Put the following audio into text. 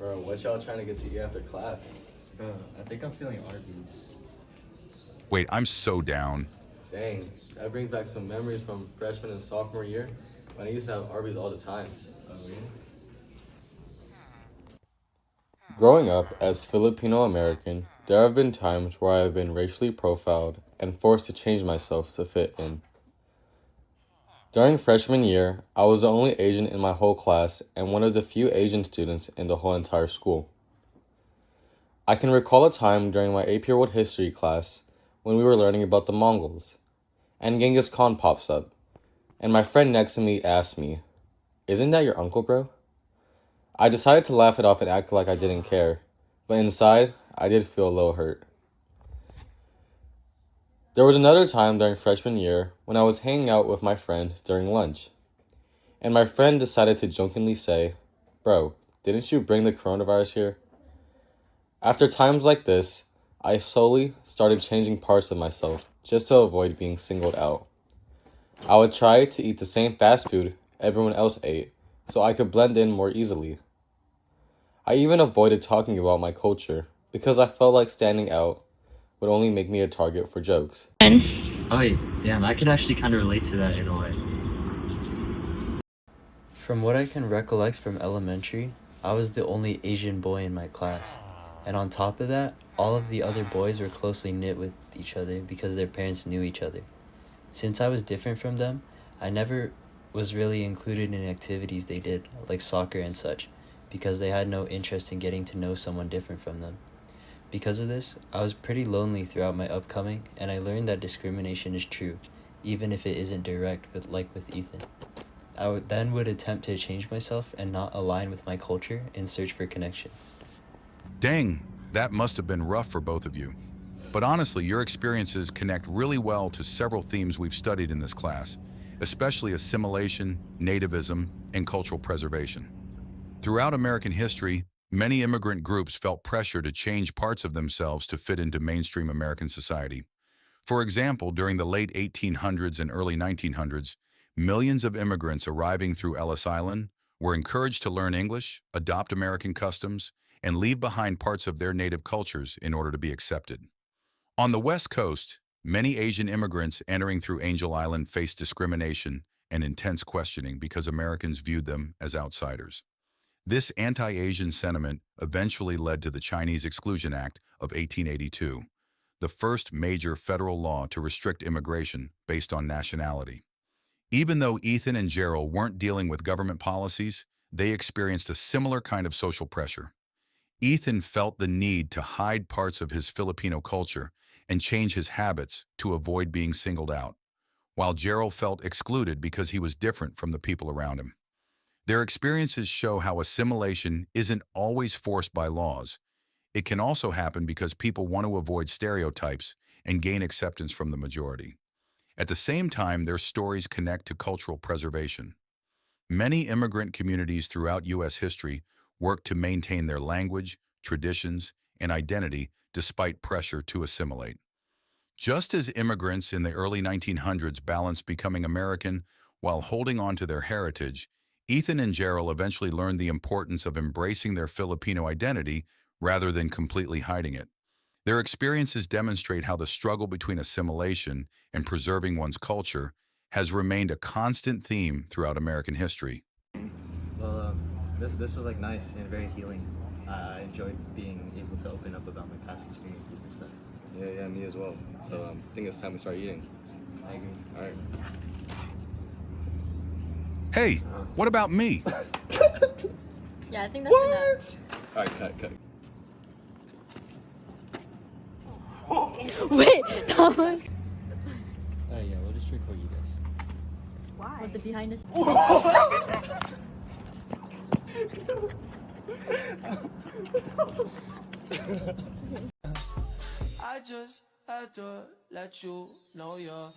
Bro, what y'all trying to get to eat after class? Bro, I think I'm feeling Arby's. Wait, I'm so down. Dang, that brings back some memories from freshman and sophomore year when I used to have Arby's all the time. Oh, really? Growing up as Filipino American, there have been times where I have been racially profiled and forced to change myself to fit in. During freshman year, I was the only Asian in my whole class and one of the few Asian students in the whole entire school. I can recall a time during my AP World History class when we were learning about the Mongols, and Genghis Khan pops up, and my friend next to me asked me, "Isn't that your uncle, bro?" I decided to laugh it off and act like I didn't care, but inside, I did feel a little hurt. There was another time during freshman year when I was hanging out with my friend during lunch, and my friend decided to jokingly say, "Bro, didn't you bring the coronavirus here?" After times like this, I slowly started changing parts of myself just to avoid being singled out. I would try to eat the same fast food everyone else ate so I could blend in more easily. I even avoided talking about my culture because I felt like standing out would only make me a target for jokes. Oh, wait, damn, I can actually kind of relate to that in a way. From what I can recollect from elementary, I was the only Asian boy in my class. And on top of that, all of the other boys were closely knit with each other because their parents knew each other. Since I was different from them, I never was really included in activities they did, like soccer and such, because they had no interest in getting to know someone different from them. Because of this, I was pretty lonely throughout my upcoming, and I learned that discrimination is true, even if it isn't direct, like with Ethan. I would attempt to change myself and not align with my culture in search for connection. Dang, that must have been rough for both of you. But honestly, your experiences connect really well to several themes we've studied in this class, especially assimilation, nativism, and cultural preservation. Throughout American history, many immigrant groups felt pressure to change parts of themselves to fit into mainstream American society. For example, during the late 1800s and early 1900s, millions of immigrants arriving through Ellis Island were encouraged to learn English, adopt American customs, and leave behind parts of their native cultures in order to be accepted. On the West Coast, many Asian immigrants entering through Angel Island faced discrimination and intense questioning because Americans viewed them as outsiders. This anti-Asian sentiment eventually led to the Chinese Exclusion Act of 1882, the first major federal law to restrict immigration based on nationality. Even though Ethan and Gerald weren't dealing with government policies, they experienced a similar kind of social pressure. Ethan felt the need to hide parts of his Filipino culture and change his habits to avoid being singled out, while Gerald felt excluded because he was different from the people around him. Their experiences show how assimilation isn't always forced by laws. It can also happen because people want to avoid stereotypes and gain acceptance from the majority. At the same time, their stories connect to cultural preservation. Many immigrant communities throughout U.S. history work to maintain their language, traditions, and identity despite pressure to assimilate. Just as immigrants in the early 1900s balanced becoming American while holding on to their heritage, Ethan and Gerald eventually learned the importance of embracing their Filipino identity rather than completely hiding it. Their experiences demonstrate how the struggle between assimilation and preserving one's culture has remained a constant theme throughout American history. Well, this was like nice and very healing. I enjoyed being able to open up about my past experiences and stuff. Yeah, me as well. So I think it's time we start eating. I agree. All right. Hey, what about me? Yeah, I think that's enough. All right, cut. Wait, that was. Yeah, we'll just record you guys. Why? What, the behind the I just had to let you know you're